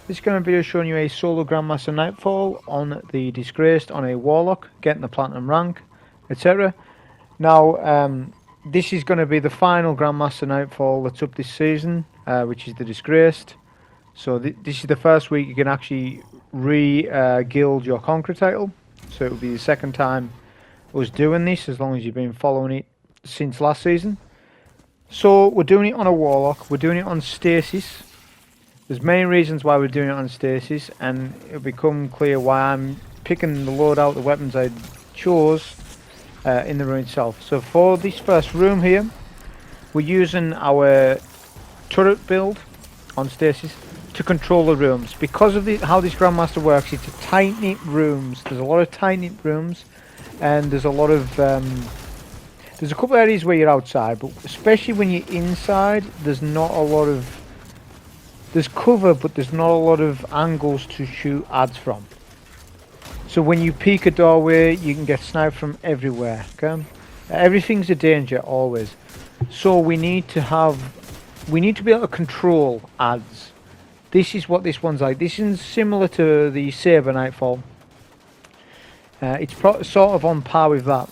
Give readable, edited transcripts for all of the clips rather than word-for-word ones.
This is going to be showing you a solo Grandmaster Nightfall on the Disgraced on a Warlock, getting the Platinum rank, etc. Now, this is going to be the final Grandmaster Nightfall that's up this season, which is the Disgraced. So this is the first week you can actually re-guild your Conqueror title. So it will be the second time us doing this, as long as you've been following it since last season. So we're doing it on a Warlock, we're doing it on Stasis. There's many reasons why we're doing it on Stasis, and it'll become clear why I'm picking the loadout, the weapons I chose in the room itself. So for this first room here, we're using our turret build on Stasis to control the rooms. Because of how this Grandmaster works, it's a tight-knit rooms. There's a lot of tight-knit rooms, and there's a lot of... there's a couple areas where you're outside, but especially when you're inside, there's not a lot of... There's cover, but there's not a lot of angles to shoot ads from. So when you peek a doorway, you can get sniped from everywhere. Okay, everything's a danger always. So we need to be able to control ads. This is what this one's like. This is similar to the Saber Nightfall. It's sort of on par with that,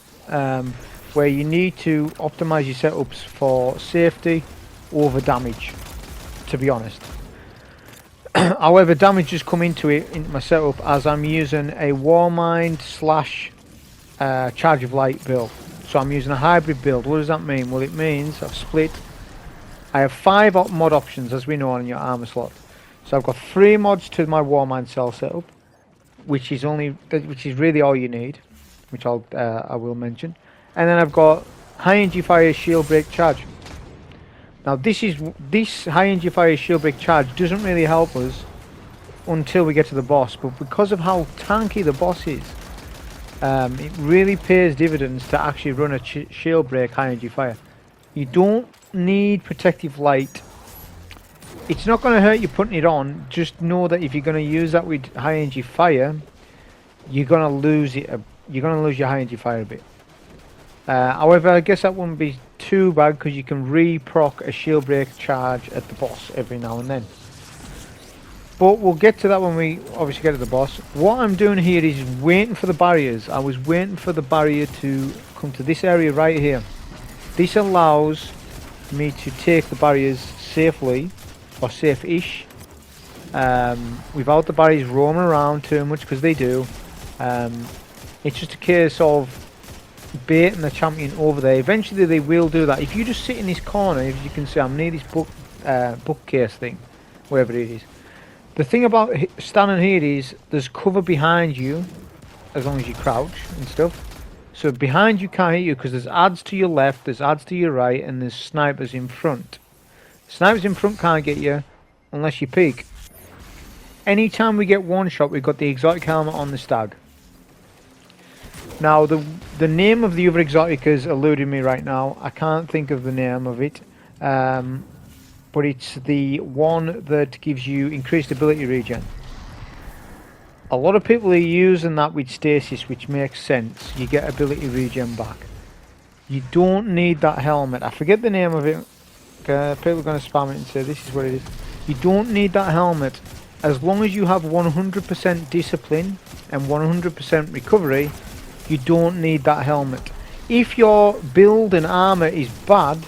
where you need to optimize your setups for safety over damage. To be honest. However, damage has come into my setup as I'm using a Warmind / Charge of Light build. So I'm using a hybrid build. What does that mean? Well, it means I've split. I have 5 mod options, as we know, on your armor slot. So I've got 3 mods to my Warmind cell setup, which is really all you need, which I will mention. And then I've got high energy fire, shield break, charge. Now this high energy fire shield break charge doesn't really help us until we get to the boss, but because of how tanky the boss is, it really pays dividends to actually run a shield break high energy fire. You don't need protective light. It's not going to hurt you putting it on. Just know that if you're going to use that with high energy fire, you're going to lose it. You're going to lose your high energy fire a bit. However, I guess that wouldn't be too bad because you can re-proc a shield break charge at the boss every now and then. But we'll get to that when we obviously get to the boss. What I'm doing here is waiting for the barriers. I was waiting for the barrier to come to this area right here. This allows me to take the barriers safely, or safe-ish, without the barriers roaming around too much, because they do. It's just a case of baiting the champion over there. Eventually they will do that. If you just sit in this corner, as you can see, I'm near this bookcase thing, wherever it is. The thing about standing here is there's cover behind you, as long as you crouch and stuff. So behind you can't hit you because there's ads to your left, there's ads to your right, and there's snipers in front. Snipers in front can't get you unless you peek. Anytime we get one shot, we've got the exotic helmet on the Stag. Now the name of the other exotic is eluding me right now. I can't think of the name of it, but it's the one that gives you increased ability regen. A lot of people are using that with Stasis, which makes sense. You get ability regen back. You don't need that helmet. I forget the name of it. People are going to spam it and say this is what it is. You don't need that helmet. As long as you have 100% discipline and 100% recovery, you don't need that helmet. If your build and armor is bad,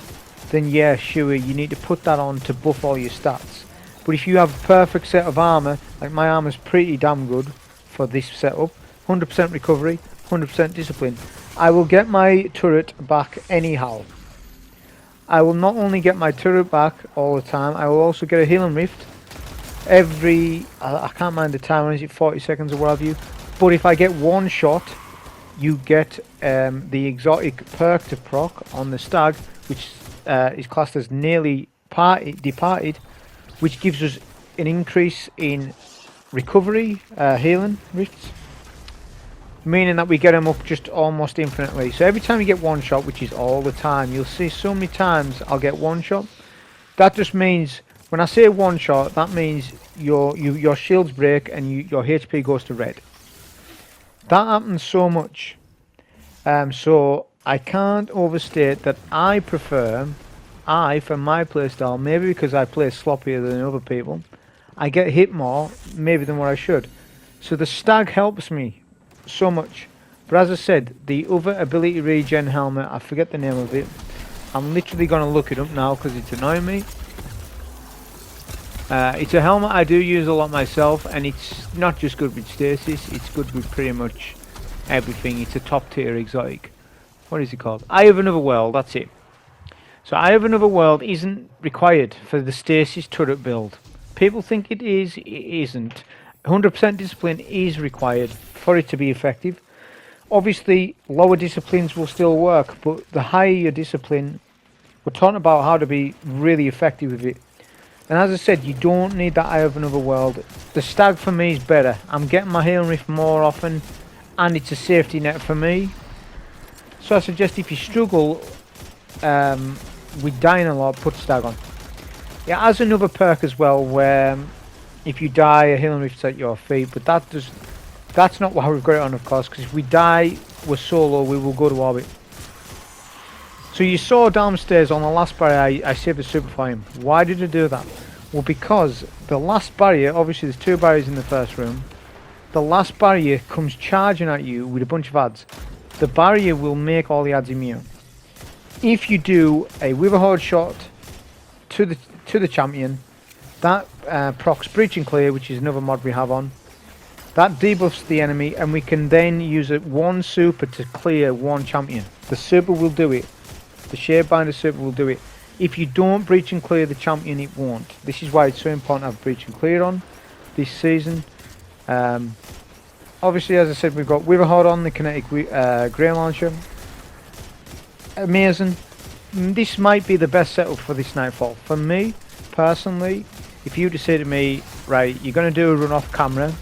then yeah, sure, you need to put that on to buff all your stats. But if you have a perfect set of armor, like my armor's pretty damn good for this setup, 100% recovery, 100% discipline, I will get my turret back anyhow. I will not only get my turret back all the time, I will also get a healing rift every, I can't mind the time, is it 40 seconds or what have you, but if I get one shot, you get the exotic perk to proc on the Stag, which is classed as nearly departed, which gives us an increase in recovery, healing rifts, meaning that we get them up just almost infinitely. So every time you get one shot, which is all the time, you'll see so many times I'll get one shot. That just means, when I say one shot, that means your shields break and your HP goes to red. That happens so much. So I can't overstate that I prefer, for my playstyle, maybe because I play sloppier than other people, I get hit more, maybe, than what I should. So the Stag helps me so much. But as I said, the other ability regen helmet, I forget the name of it. I'm literally going to look it up now because it's annoying me. It's a helmet I do use a lot myself, and it's not just good with stasis, it's good with pretty much everything. It's a top tier exotic. What is it called? Eye of Another World, that's it. So Eye of Another World isn't required for the stasis turret build. People think it is, it isn't. 100% discipline is required for it to be effective. Obviously, lower disciplines will still work, but the higher your discipline, we're talking about how to be really effective with it. And as I said, you don't need that Eye of Another World. The Stag for me is better. I'm getting my Healing Rift more often, and it's a safety net for me. So I suggest if you struggle with dying a lot, put Stag on. It has another perk as well, where if you die, a Healing Rift's at your feet, but that's not why we've got it on, of course, because if we die, we're solo, we will go to orbit. So you saw downstairs on the last barrier, I saved a super for him. Why did I do that? Well, because the last barrier, obviously there's 2 barriers in the first room. The last barrier comes charging at you with a bunch of adds. The barrier will make all the adds immune. If you do a Witherhoard shot to the champion, that procs Breach and Clear, which is another mod we have on. That debuffs the enemy, and we can then use one super to clear one champion. The super will do it. The Shadebinder super will do it. If you don't breach and clear the champion, it won't. This is why it's so important to have breach and clear on this season. Obviously, as I said, we've got Witherhoard on the kinetic grain launcher. Amazing. This might be the best setup for this Nightfall. For me, personally, if you were to say to me, right, you're going to do a run off camera,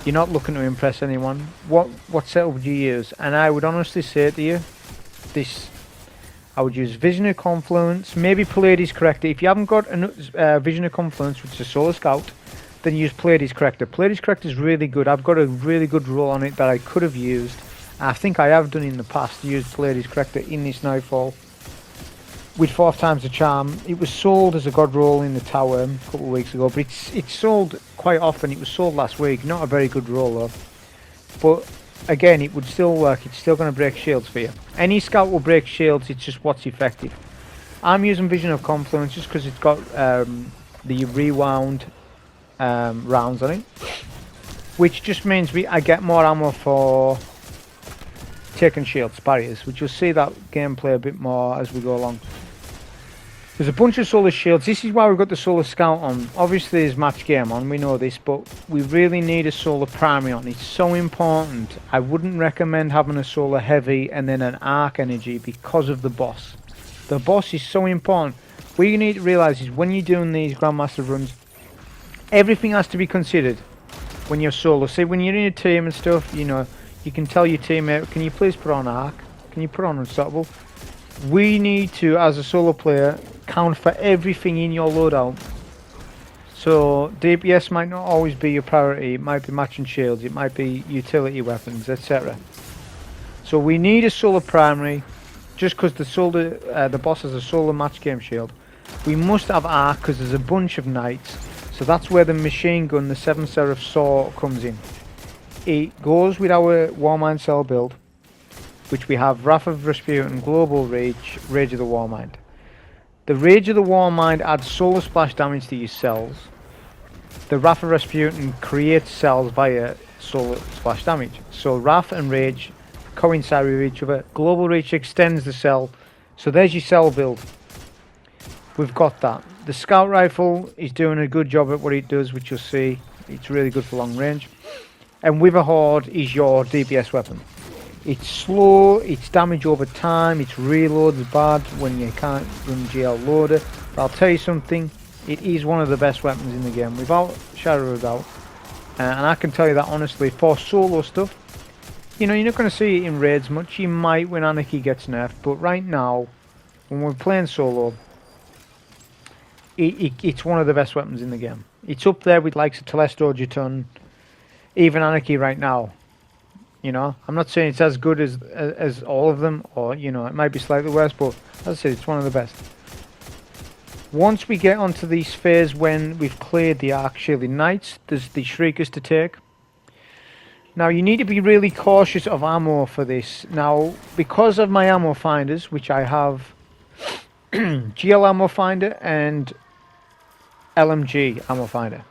you're not looking to impress anyone, what setup would you use? And I would honestly say to you, I would use Vision of Confluence, maybe Pleiades Corrector. If you haven't got a Vision of Confluence, which is a Solar Scout, then use Pleiades Corrector. Pleiades Corrector is really good. I've got a really good roll on it that I could have used. I think I have done in the past, used Pleiades Corrector in this Nightfall. With 4 times the charm. It was sold as a god roll in the tower a couple of weeks ago, but it's sold quite often. It was sold last week. Not a very good roll though. But again, it would still work. It's still going to break shields for you. Any scout will break shields, it's just what's effective. I'm using Vision of Confluence just because it's got the rewound rounds on it, which just means I get more ammo for taking shields, barriers, which you'll see that gameplay a bit more as we go along. There's a bunch of solar shields. This is why we've got the solar scout on. Obviously there's match game on, we know this, but we really need a solar primary on. It's so important. I wouldn't recommend having a solar heavy and then an arc energy because of the boss. The boss is so important. What you need to realise is when you're doing these Grandmaster runs, everything has to be considered when you're solo. See, when you're in a team and stuff, you know, you can tell your teammate, can you please put on arc? Can you put on unstoppable? We need to, as a solo player, count for everything in your loadout. So DPS might not always be your priority. It might be matching shields, it might be utility weapons, etc. So we need a solar primary. Just because the boss has a solar match game shield, we must have arc because there's a bunch of knights. So that's where the machine gun, the 7 Seraph Saw, comes in. It goes with our Warmind cell build, which we have Wrath of Rasputin, Global Rage, Rage of the Warmind. The Rage of the Warmind adds solar splash damage to your cells. The Wrath of Rasputin creates cells via solar splash damage. So Wrath and Rage coincide with each other. Global Reach extends the cell. So there's your cell build. We've got that. The Scout Rifle is doing a good job at what it does, which you'll see. It's really good for long range. And Witherhoard is your DPS weapon. It's slow, it's damage over time, its reload is bad when you can't run GL loader. But I'll tell you something, it is one of the best weapons in the game, without shadow of a doubt. And I can tell you that honestly, for solo stuff, you know, you're not going to see it in raids much. You might when Anarchy gets nerfed, but right now, when we're playing solo, it's one of the best weapons in the game. It's up there with likes of Telesto, Jotun, even Anarchy right now. You know, I'm not saying it's as good as all of them, or, you know, it might be slightly worse, but as I said, it's one of the best. Once we get onto this phase when we've cleared the Arc Shielded Knights, there's the Shriekers to take. Now you need to be really cautious of ammo for this. Now, because of my ammo finders, which I have GL ammo finder and LMG ammo finder,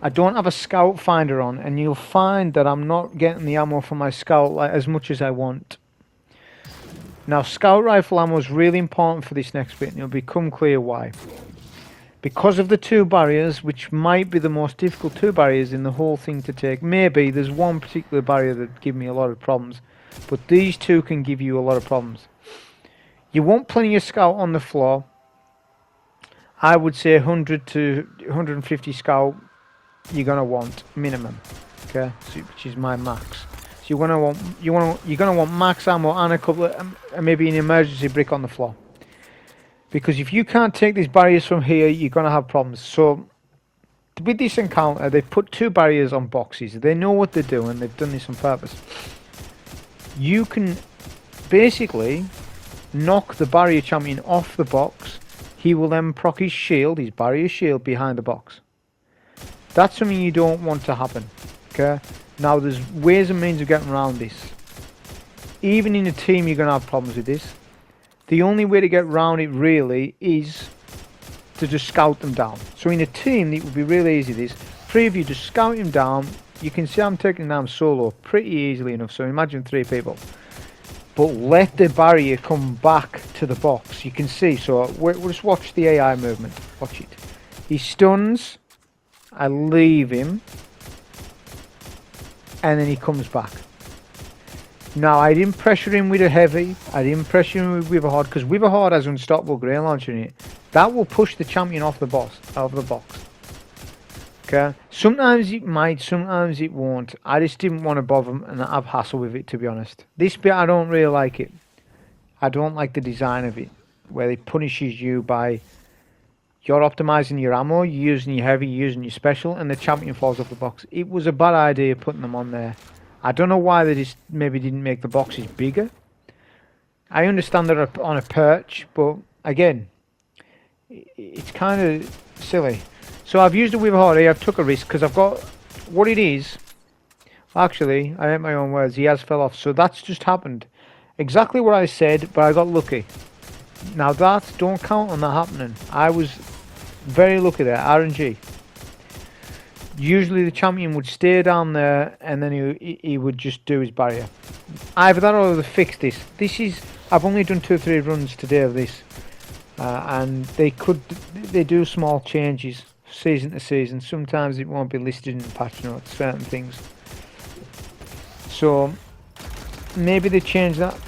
I don't have a scout finder on, and you'll find that I'm not getting the ammo for my scout as much as I want. Now, scout rifle ammo is really important for this next bit, and it'll become clear why. Because of the two barriers, which might be the most difficult two barriers in the whole thing to take. Maybe there's one particular barrier that give me a lot of problems, but these two can give you a lot of problems. You want plenty of scout on the floor. I would say 100 to 150 scout you're gonna want minimum, okay, so, which is my max. So you're gonna want max ammo and a couple of maybe an emergency brick on the floor, because if you can't take these barriers from here, you're gonna have problems. So with this encounter, they've put two barriers on boxes. They know what they're doing. They've done this on purpose. You can basically knock the barrier champion off the box. He will then proc his shield, his barrier shield, behind the box. That's something you don't want to happen, okay? Now, there's ways and means of getting around this. Even in a team, you're going to have problems with this. The only way to get around it, really, is to just scout them down. So in a team, it would be really easy, this. Three of you just scout him down. You can see I'm taking him down solo pretty easily enough, so imagine three people. But let the barrier come back to the box. You can see, so we'll just watch the AI movement. Watch it. He stuns. I leave him, and then he comes back. Now, I didn't pressure him with a heavy. I didn't pressure him with Witherhoard, because Witherhoard has unstoppable grain launcher in it. That will push the champion off the box. Okay. Sometimes it might, sometimes it won't. I just didn't want to bother him and have hassle with it, to be honest. This bit, I don't really like it. I don't like the design of it, where it punishes you by you're optimizing your ammo, you're using your heavy, you're using your special, and the champion falls off the box. It was a bad idea putting them on there. I don't know why they just maybe didn't make the boxes bigger. I understand they're on a perch, but again, it's kind of silly. So I've used a Witherhoard here. I've took a risk because I've got what it is. Actually, I ate my own words. He has fell off, so that's just happened. Exactly what I said, but I got lucky. Now that, don't count on that happening. I was very lucky there, RNG. Usually the champion would stay down there and then he would just do his barrier. Either that or they fixed this. This is, I've only done 2 or 3 runs today of this. And they do small changes season to season. Sometimes it won't be listed in the patch notes, certain things. So maybe they changed that,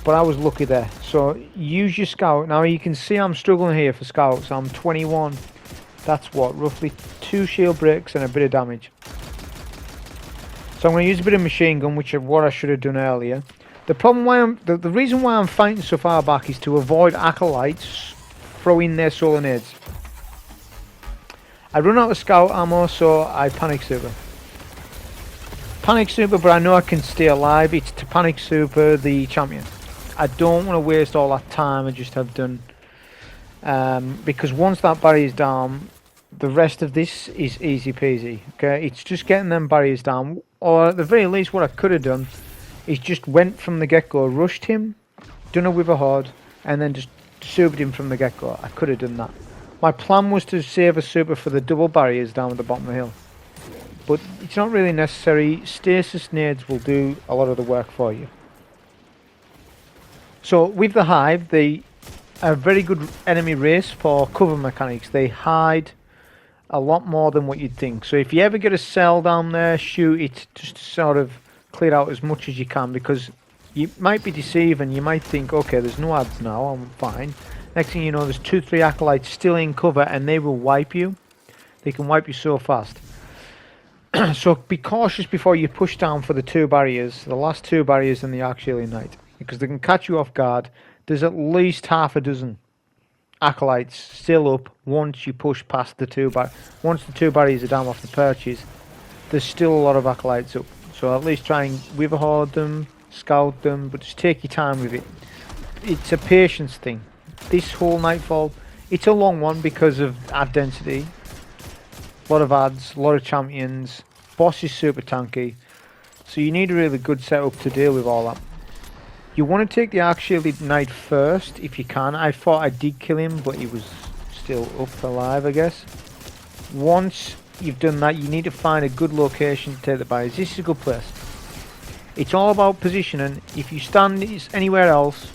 but I was lucky there. So use your scout. Now you can see I'm struggling here for scouts. I'm 21. That's what, roughly 2 shield breaks and a bit of damage. So I'm going to use a bit of machine gun, which is what I should have done earlier. The problem why the reason why I'm fighting so far back is to avoid acolytes throwing their solar nades. I run out of scout ammo, so I panic super. Panic super, but I know I can stay alive. It's to panic super the champion. I don't want to waste all that time I just have done, because once that barrier is down, the rest of this is easy peasy. Okay, it's just getting them barriers down, or at the very least, what I could have done is just went from the get-go, rushed him, done a Witherhoard, and then just supered him from the get-go. I could have done that. My plan was to save a super for the double barriers down at the bottom of the hill, but it's not really necessary. Stasis nades will do a lot of the work for you. So with the hive, they are a very good enemy race for cover mechanics. They hide a lot more than what you'd think. So if you ever get a cell down there, shoot it just to sort of clear out as much as you can, because you might be deceived and you might think, okay, there's no ads now, I'm fine. Next thing you know, there's 2 or 3 acolytes still in cover and they will wipe you. They can wipe you so fast. So be cautious before you push down for the 2 barriers, the last 2 barriers and the Arc Shielded Knight, because they can catch you off guard. There's at least half a dozen acolytes still up once you push past the 2 barriers. Once the 2 barriers are down off the perches, there's still a lot of acolytes up. So at least try and Witherhoard them, scout them, but just take your time with it. It's a patience thing. This whole Nightfall It's a long one because of ad density. A lot of ads, a lot of champions. Boss is super tanky. So you need a really good setup to deal with all that. You want to take the Arc-Shielded Knight first if you can. I thought I did kill him, but he was still up alive, I guess. Once you've done that, you need to find a good location to take the buyers. This is a good place. It's all about positioning. If you stand anywhere else,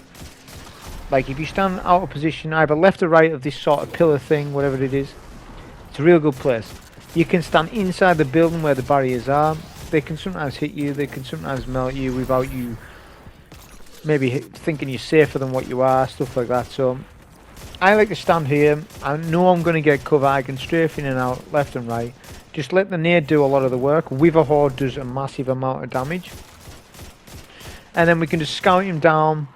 like if you stand out of position, either left or right of this sort of pillar thing, whatever it is, it's a real good place. You can stand inside the building where the barriers are. They can sometimes hit you, they can sometimes melt you without you maybe thinking you're safer than what you are, stuff like that. So I like to stand here. I know I'm going to get cover. I can strafe in and out left and right. Just let the nade do a lot of the work. Witherhoard does a massive amount of damage. And then we can just scout him down.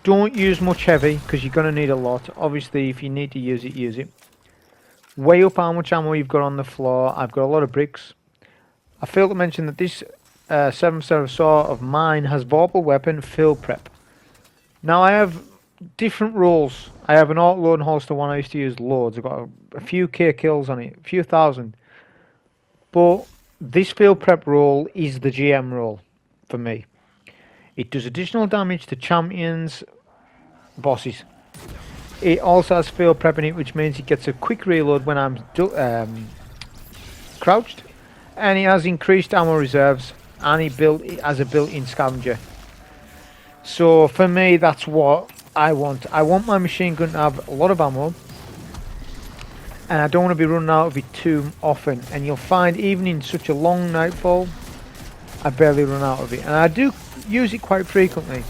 Don't use much heavy because you're going to need a lot. Obviously, if you need to use it, use it. Weigh up how much ammo you've got on the floor. I've got a lot of bricks. I failed to mention that this 7th Seraph Saw of mine has Vorpal Weapon Fill Prep. Now I have different rules. I have an auto load and holster one. I used to use loads. I've got a few K kills on it, a few thousand. But this fill prep rule is the GM rule for me. It does additional damage to champions, bosses. It also has fill prep in it, which means it gets a quick reload when I'm crouched. And it has increased ammo reserves, and it has a built-in scavenger. So for me, that's what I want. I want my machine gun to have a lot of ammo, and I don't want to be running out of it too often. And you'll find even in such a long nightfall, I barely run out of it, and I do use it quite frequently.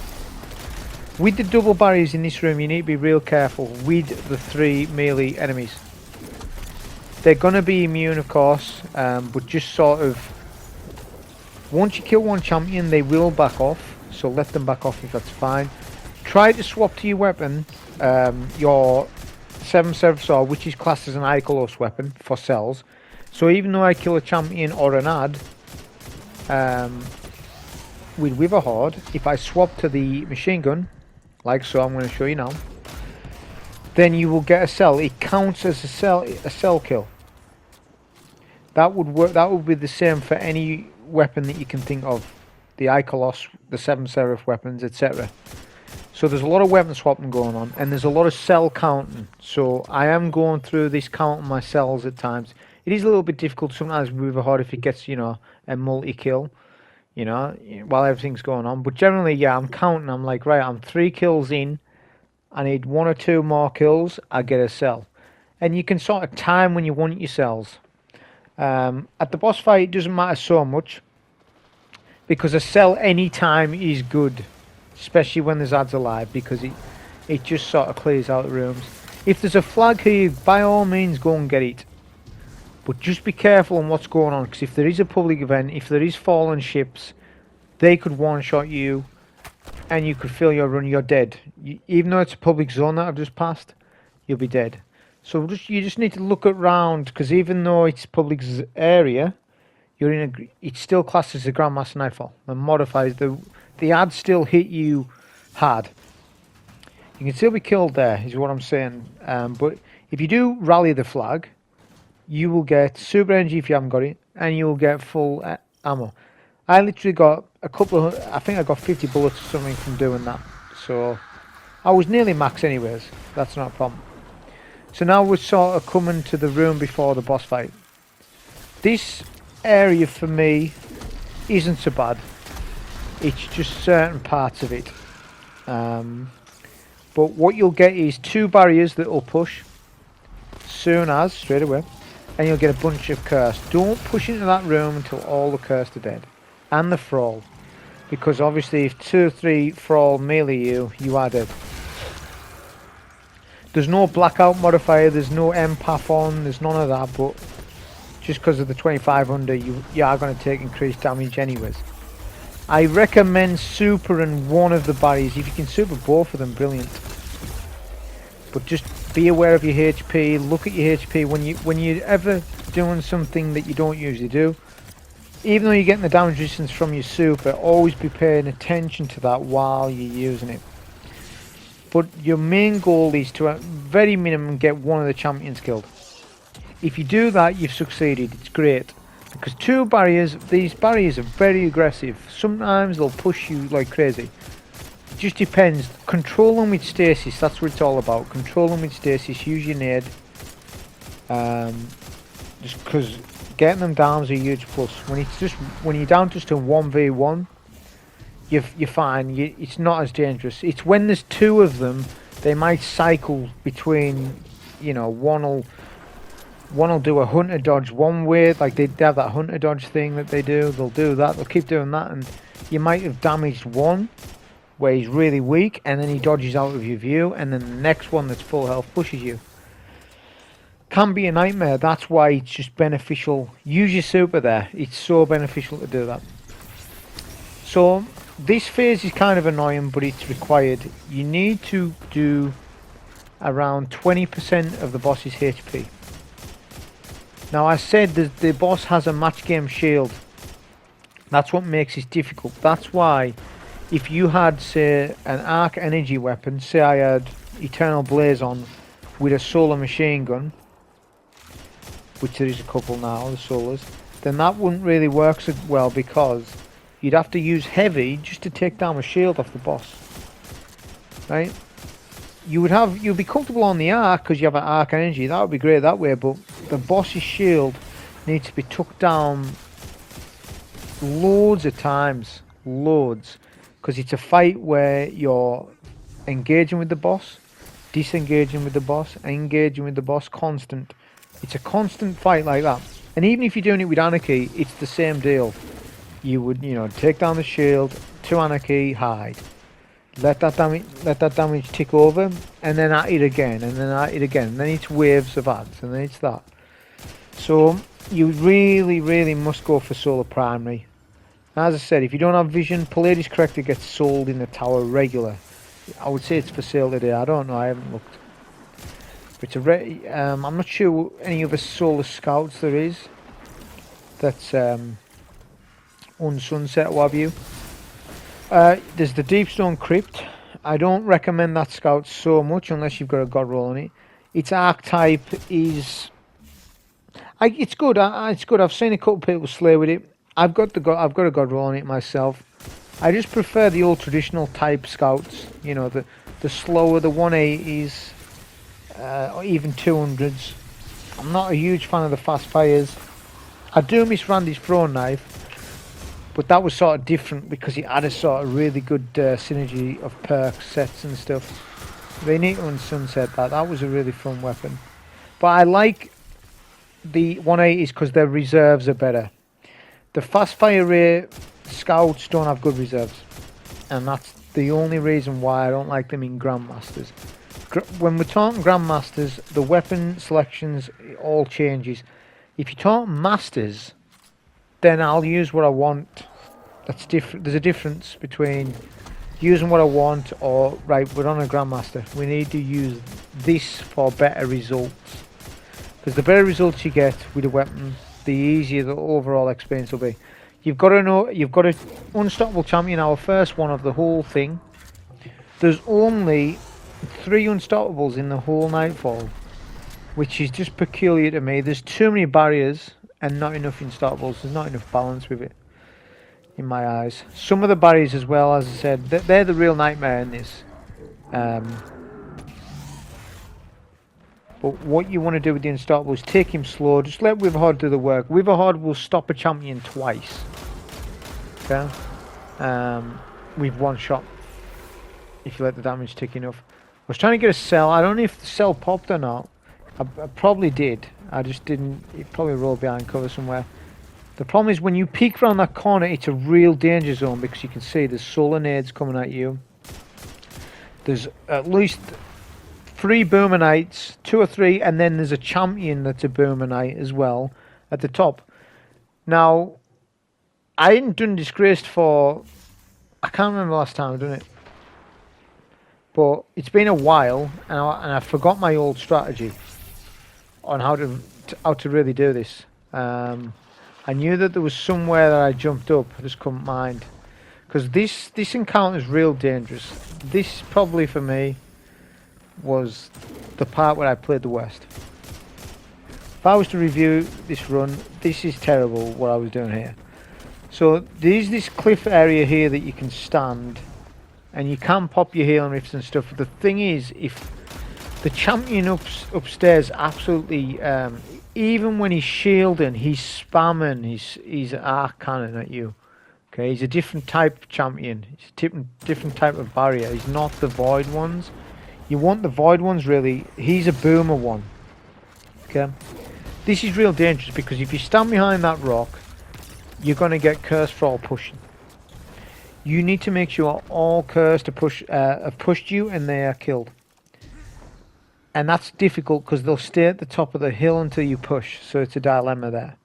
With the double barriers in this room, you need to be real careful with the 3 melee enemies. They're going to be immune, of course, but just sort of, once you kill one champion, they will back off, so let them back off if that's fine. Try to swap to your weapon, your 7th Seraph Saw, which is classed as an Icolos weapon for cells. So even though I kill a champion or an ad with Witherhoard, if I swap to the machine gun, like so, I'm going to show you now, then you will get a cell. It counts as a cell kill. That would work. That would be the same for any weapon that you can think of, the Icolos, the 7th Seraph weapons, etc. So there's a lot of weapon swapping going on, and there's a lot of cell counting. So I am going through this counting my cells at times. It is a little bit difficult sometimes with Witherhoard if it gets, you know, a multi-kill, you know, while everything's going on. But generally, yeah, I'm counting. I'm like, right, I'm 3 kills in. I need 1 or 2 more kills. I get a cell, and you can sort of time when you want your cells. At the boss fight, it doesn't matter so much because a cell any time is good, especially when there's ads alive, because it just sort of clears out the rooms. If there's a flag here, by all means go and get it, but just be careful on what's going on, because if there is a public event, if there is fallen ships, they could one-shot you and you could feel your run, you're dead. Even though it's a public zone that I've just passed, you'll be dead. So you just need to look around, because even though it's public area, you're in it's still classed as a Grandmaster Nightfall. The modifiers, the ads still hit you hard. You can still be killed there, is what I'm saying. But if you do rally the flag, you will get super energy if you haven't got it, and you will get full ammo. I literally got a couple of, I think I got 50 bullets or something from doing that. So I was nearly max anyways. That's not a problem. So now we're sort of coming to the room before the boss fight. This area for me isn't so bad. It's just certain parts of it. But what you'll get is 2 barriers that will push straight away, and you'll get a bunch of cursed. Don't push into that room until all the cursed are dead, and the thrall, because obviously if 2 or 3 thrall melee you are dead. There's no blackout modifier, there's no empath on, there's none of that, but just because of the 2500 you are going to take increased damage anyways. I recommend supering one of the barriers. If you can super both of them, brilliant. But just be aware of your HP, look at your HP when you're ever doing something that you don't usually do. Even though you're getting the damage resistance from your super, always be paying attention to that while you're using it. But your main goal is to, at very minimum, get one of the champions killed. If you do that, you've succeeded. It's great. Because two barriers, these barriers are very aggressive. Sometimes they'll push you like crazy. It just depends. Control them with stasis, that's what it's all about. Control them with stasis, use your nade. Just because getting them down is a huge plus. When you're down just to 1v1, you're fine. It's not as dangerous. It's when there's two of them, they might cycle between, you know, one will do a hunter dodge one way, like they have that hunter dodge thing that they do. They'll do that. They'll keep doing that, and you might have damaged one where he's really weak, and then he dodges out of your view, and then the next one that's full health pushes you. Can be a nightmare. That's why it's just beneficial. Use your super there. It's so beneficial to do that. So this phase is kind of annoying, but it's required. You need to do around 20% of the boss's HP. Now I said that the boss has a match game shield. That's what makes it difficult. That's why if you had, say, an arc energy weapon, say I had Eternal Blaze on with a solar machine gun, which there is a couple now, the solars, then that wouldn't really work so well because you'd have to use heavy just to take down a shield off the boss. Right? You'd be comfortable on the arc because you have an arc energy. That would be great that way, but the boss's shield needs to be took down loads of times. Loads. Because it's a fight where you're engaging with the boss, disengaging with the boss, engaging with the boss, constant. It's a constant fight like that. And even if you're doing it with Anarchy, it's the same deal. You would, you know, take down the shield, to Anarchy, hide. Let that damage tick over, and then at it again, and then at it again. And then it's waves of ads, and then it's that. So you really, really must go for solar primary. As I said, if you don't have vision, Palladius Corrector gets sold in the tower regular. I would say it's for sale today. I don't know. I haven't looked. But it's I'm not sure any other solar scouts there is. That's unsunset, what have you. There's the Deepstone Crypt. I don't recommend that scout so much unless you've got a god roll on it. Its archetype is, it's good. It's good. I've seen a couple of people slay with it. I've got a god roll on it myself. I just prefer the old traditional type scouts. You know, the slower, the 180s, or even 200s. I'm not a huge fan of the fast fires. I do miss Randy's throwing knife. But that was sort of different because he had a sort of really good synergy of perks, sets and stuff. They need to unsunset that. That was a really fun weapon. But I like the 180s because their reserves are better. The fast fire rate scouts don't have good reserves. And that's the only reason why I don't like them in Grandmasters. When we're talking Grandmasters, the weapon selections, it all changes. If you're talking Masters, then I'll use what I want. That's different. There's a difference between using what I want or, right, we're on a Grandmaster. We need to use this for better results. Because the better results you get with a weapon, the easier the overall experience will be. You've got to know, you've got an unstoppable champion, our first one of the whole thing. There's only 3 unstoppables in the whole Nightfall, which is just peculiar to me. There's too many barriers and not enough unstoppables. There's not enough balance with it, in my eyes. Some of the barriers as well, as I said, they're the real nightmare in this. But what you want to do with the unstoppable is take him slow. Just let Witherhoard do the work. Witherhoard will stop a champion twice. Okay? With one shot. If you let the damage tick enough. I was trying to get a cell. I don't know if the cell popped or not. I probably did. I just didn't. It probably rolled behind cover somewhere. The problem is when you peek around that corner, it's a real danger zone because you can see there's solar nades coming at you. There's at least 3 Boomernites, 2 or 3, and then there's a champion that's a Boomerite as well at the top. Now, I hadn't done Disgraced for, I can't remember the last time I've done it. But it's been a while, and I forgot my old strategy on how to really do this. I knew that there was somewhere that I jumped up, I just couldn't mind. Because this encounter is real dangerous. This probably for me was the part where I played the worst. If I was to review this run, this is terrible what I was doing here. So there's this cliff area here that you can stand, and you can pop your healing rifts and stuff. The thing is, if the champion upstairs absolutely, even when he's shielding, he's spamming his arc cannon at you. Okay, he's a different type of champion. He's a different type of barrier. He's not the void ones. You want the void ones really. He's a boomer one. Okay, this is real dangerous because if you stand behind that rock, you're going to get cursed for all pushing. You need to make sure all cursed have pushed you and they are killed. And that's difficult because they'll stay at the top of the hill until you push. So it's a dilemma there.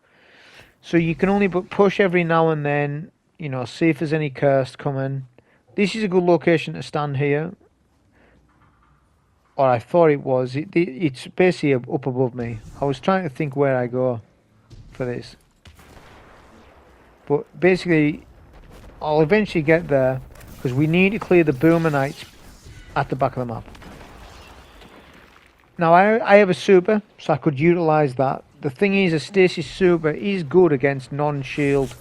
So you can only push every now and then. You know, see if there's any cursed coming. This is a good location to stand here. Or I thought it was. It's basically up above me. I was trying to think where I go for this. But basically, I'll eventually get there. Because we need to clear the Boomer Knights at the back of the map. Now, I have a super, so I could utilise that. The thing is, a Stasis super is good against non-shield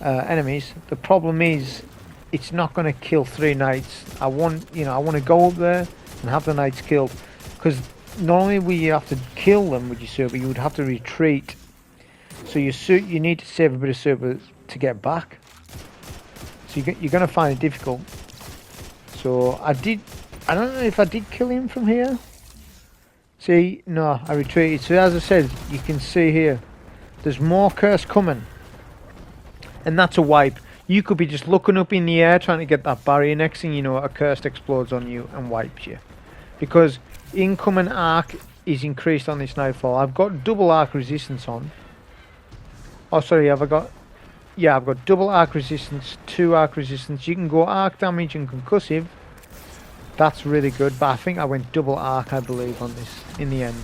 enemies. The problem is, it's not going to kill 3 knights. I want to go up there and have the knights killed, because not only will you have to kill them with your super, you would have to retreat. So you need to save a bit of super to get back. So you're going to find it difficult. So I don't know if I did kill him from here. See, no, I retreated. So as I said, you can see here, there's more curse coming. And that's a wipe. You could be just looking up in the air trying to get that barrier. Next thing you know, a curse explodes on you and wipes you. Because incoming arc is increased on this Nightfall. I've got double arc resistance on. Oh, sorry, have I got... Yeah, I've got double arc resistance, 2 arc resistance. You can go arc damage and concussive. That's really good, but I think I went double arc, I believe, on this in the end.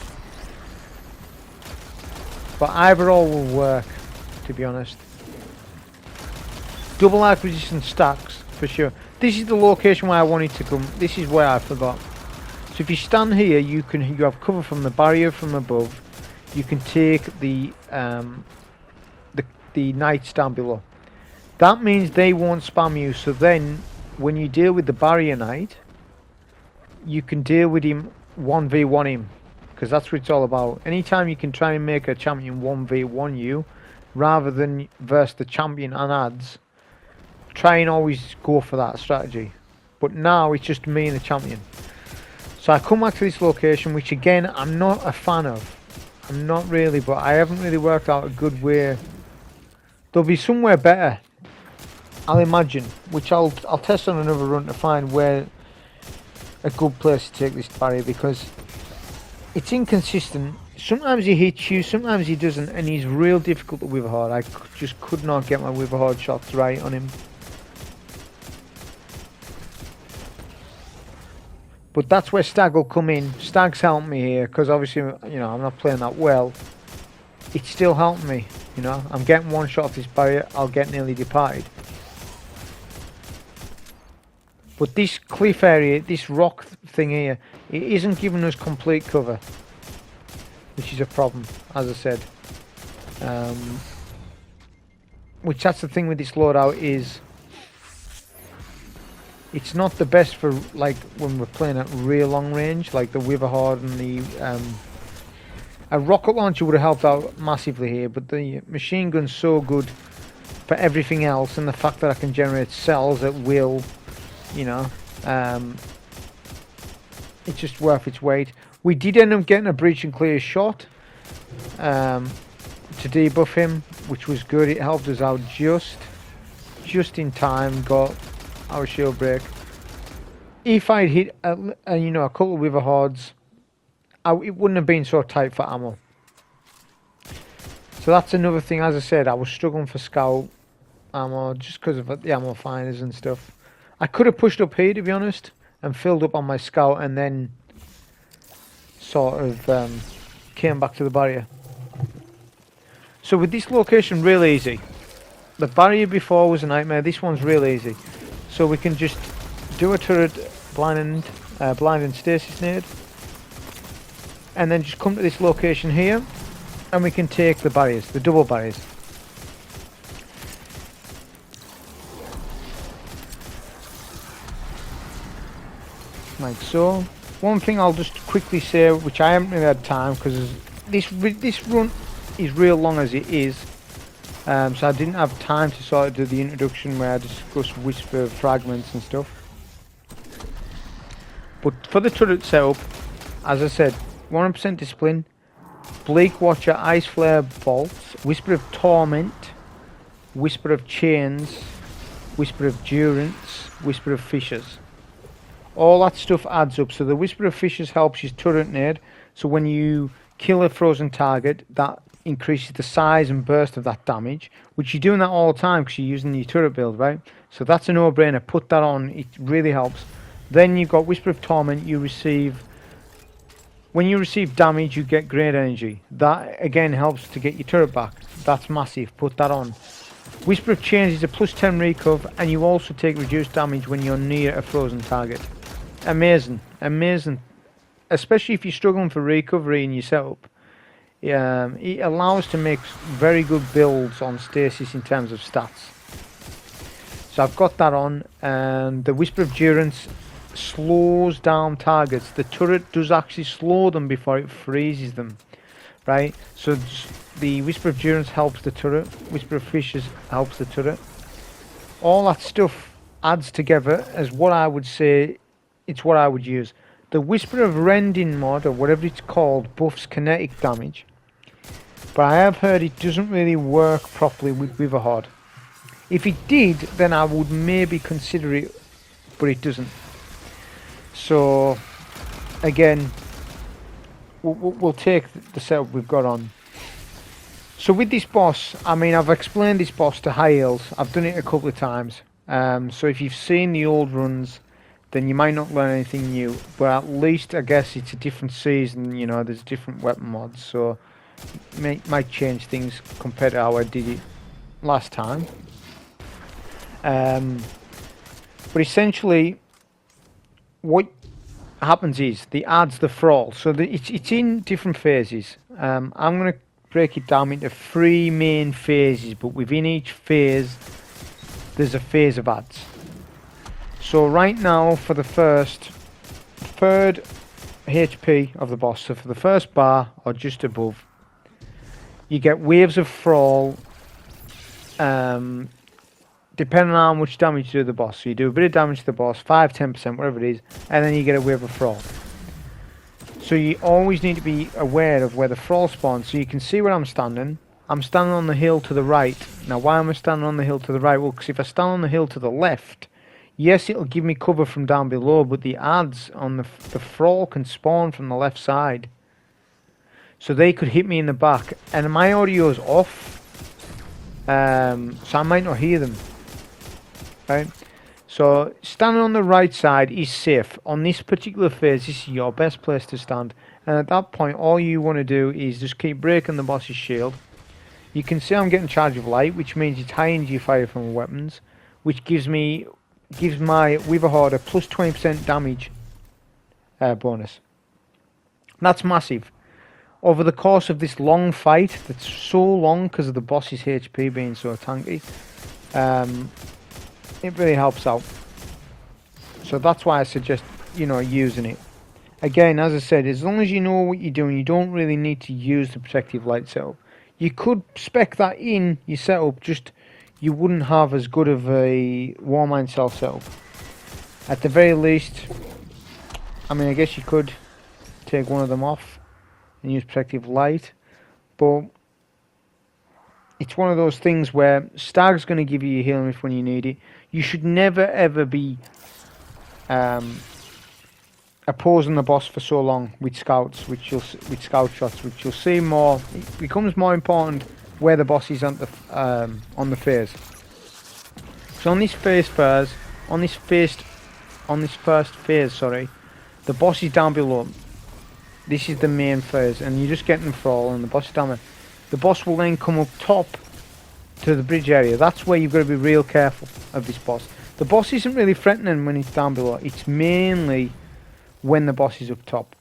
But either or will work, to be honest. Double arc resistance stacks, for sure. This is the location where I wanted to come. This is where I forgot. So if you stand here, you have cover from the barrier from above. You can take the knights down below. That means they won't spam you. So then, when you deal with the barrier knight, you can deal with him 1v1 him, because that's what it's all about. Anytime you can try and make a champion 1v1 you, rather than versus the champion and adds, try and always go for that strategy. But now it's just me and the champion. So I come back to this location, which again I'm not a fan of. I'm not really, but I haven't really worked out a good way. There'll be somewhere better, I'll imagine, which I'll test on another run to find where a good place to take this barrier, because it's inconsistent. Sometimes he hits you, sometimes he doesn't, and he's real difficult to Witherhoard. I just could not get my Witherhoard shots right on him. But that's where Stag will come in. Stag's helped me here, because obviously, you know, I'm not playing that well. It's still helping me, you know. I'm getting one shot off this barrier, I'll get nearly departed. But this cliff area, this rock thing here, it isn't giving us complete cover, which is a problem, as I said. Which that's the thing with this loadout, is it's not the best for like when we're playing at real long range, like the Witherhoard and the a rocket launcher would have helped out massively here, but the machine gun's so good for everything else, and the fact that I can generate cells at will. You know, it's just worth its weight. We did end up getting a breach and clear shot to debuff him, which was good. It helped us out just in time. Got our shield break. If I'd hit you know, a couple of Witherhoards, it wouldn't have been so tight for ammo. So that's another thing. As I said, I was struggling for scout ammo just because of the ammo finders and stuff. I could have pushed up here, to be honest, and filled up on my scout, and then sort of came back to the barrier. So with this location, real easy. The barrier before was a nightmare. This one's real easy. So we can just do a turret blinding stasis nade, and then just come to this location here, and we can take the barriers, the double barriers. Like so. One thing I'll just quickly say, which I haven't really had time, because this run is real long as it is, so I didn't have time to sort of do the introduction where I discuss Whisper Fragments and stuff. But for the turret setup, as I said, 100% discipline, Bleak Watcher, Iceflare Bolts, Whisper of Torment, Whisper of Chains, Whisper of Durance, Whisper of Fissures. All that stuff adds up. So the Whisper of Fissures helps your turret nade. So when you kill a frozen target, that increases the size and burst of that damage, which you're doing that all the time because you're using your turret build, right? So that's a no-brainer. Put that on. It really helps. Then you've got Whisper of Torment. When you receive damage, you get great energy. That again helps to get your turret back. That's massive. Put that on. Whisper of Chains is a +10 recover, and you also take reduced damage when you're near a frozen target. Amazing, amazing. Especially if you're struggling for recovery in your setup. It allows to make very good builds on stasis in terms of stats. So I've got that on, and the Whisper of Durance slows down targets. The turret does actually slow them before it freezes them, right? So the Whisper of Durance helps the turret, Whisper of Fissures helps the turret. All that stuff adds together as what I would say, it's what I would use. The Whisper of Rending mod, or whatever it's called, buffs kinetic damage, but I have heard it doesn't really work properly with Witherhoard. If it did, then I would maybe consider it, but it doesn't. So again, we'll take the setup we've got on. So with this boss, I mean, I've explained this boss to high heels. I've done it a couple of times. So if you've seen the old runs, then you might not learn anything new. But at least, I guess, it's a different season, you know, there's different weapon mods. So it might change things compared to how I did it last time. But essentially, what happens is, the adds the thrall. So it's in different phases. I'm going to break it down into 3 main phases, but within each phase there's a phase of adds. So right now, for the third HP of the boss, so for the first bar or just above, you get waves of thrall, depending on how much damage you do to the boss. So you do a bit of damage to the boss, 5-10%, whatever it is, and then you get a wave of thrall. So you always need to be aware of where the thrall spawns. So you can see where I'm standing. I'm standing on the hill to the right. Now why am I standing on the hill to the right? Well, because if I stand on the hill to the left, yes, it'll give me cover from down below, but the adds on the thrall can spawn from the left side. So they could hit me in the back. And my audio's off, so I might not hear them. Right? So standing on the right side is safe. On this particular phase, this is your best place to stand. And at that point, all you want to do is just keep breaking the boss's shield. You can see I'm getting Charge of Light, which means it's high energy fire from weapons, which gives my Witherhoard a plus 20% damage bonus. That's massive. Over the course of this long fight, that's so long because of the boss's HP being so tanky, it really helps out. So that's why I suggest, you know, using it. Again, as I said, as long as you know what you're doing, you don't really need to use the Protective Light setup. You could spec that in your setup, just you wouldn't have as good of a Warmind cell setup. At the very least, I mean, I guess you could take one of them off and use Protective Light, but it's one of those things where Stag's going to give you your healing when you need it. You should never ever be opposing the boss for so long with scouts, with scout shots, which you'll see more. It becomes more important where the boss is on the phase. So on this first phase, sorry, the boss is down below. This is the main phase, and you're just getting thrall, and the boss is down there. The boss will then come up top to the bridge area. That's where you've got to be real careful of this boss. The boss isn't really threatening when it's down below. It's mainly when the boss is up top.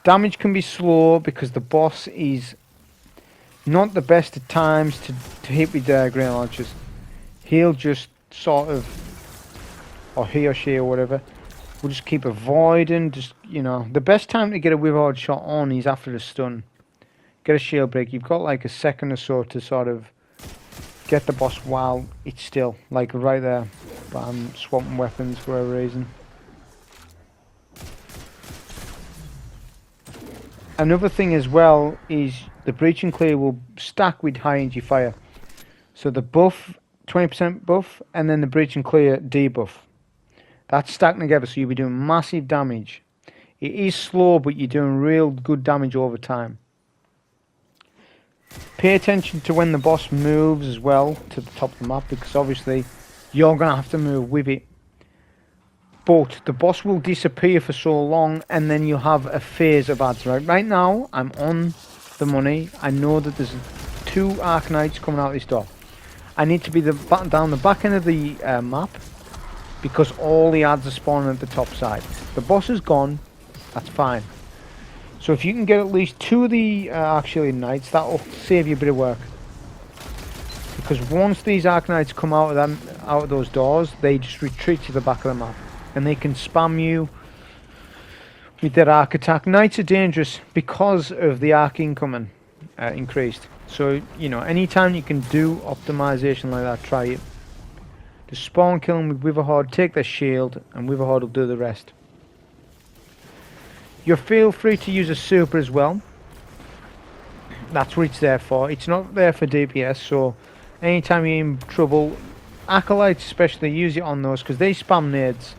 Damage can be slow because the boss is not the best at times to hit with grenade launchers. He'll just sort of, or he or she or whatever, will just keep avoiding. Just, you know, the best time to get a Witherhoard shot on is after a stun. Get a shield break. You've got like a second or so to sort of get the boss while it's still, like right there. But I'm swapping weapons for whatever reason. Another thing as well is the breach and clear will stack with high energy fire. So the buff, 20% buff, and then the breach and clear debuff. That's stacked together, so you'll be doing massive damage. It is slow, but you're doing real good damage over time. Pay attention to when the boss moves as well to the top of the map, because obviously you're going to have to move with it. But the boss will disappear for so long, and then you'll have a phase of ads. Right now, I'm on the money. I know that there's 2 Arcanites coming out this door. I need to be down the back end of the map, because all the ads are spawning at the top side. The boss is gone. That's fine. So if you can get at least 2 of the Arcanites, Knights, that'll save you a bit of work. Because once these Arcanites come out of those doors, they just retreat to the back of the map. And they can spam you with their arc attack. Knights are dangerous because of the arc incoming increased. So, you know, anytime you can do optimization like that, try it. Just spawn kill them with Witherhoard, take their shield, and Witherhoard will do the rest. You feel free to use a super as well. That's what it's there for. It's not there for DPS, so anytime you're in trouble, Acolytes especially, use it on those because they spam nades.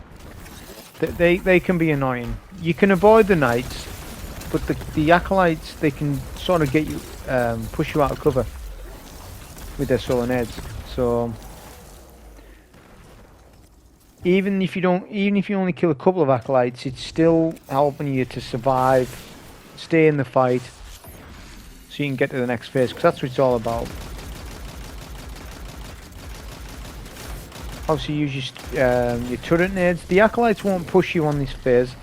They can be annoying. You can avoid the Knights, but the Acolytes, they can sort of get you, push you out of cover with their solar nades. So even if you only kill a couple of Acolytes, it's still helping you to survive, stay in the fight, so you can get to the next phase, because that's what it's all about. Obviously use your turret nades. The Acolytes won't push you on this phase.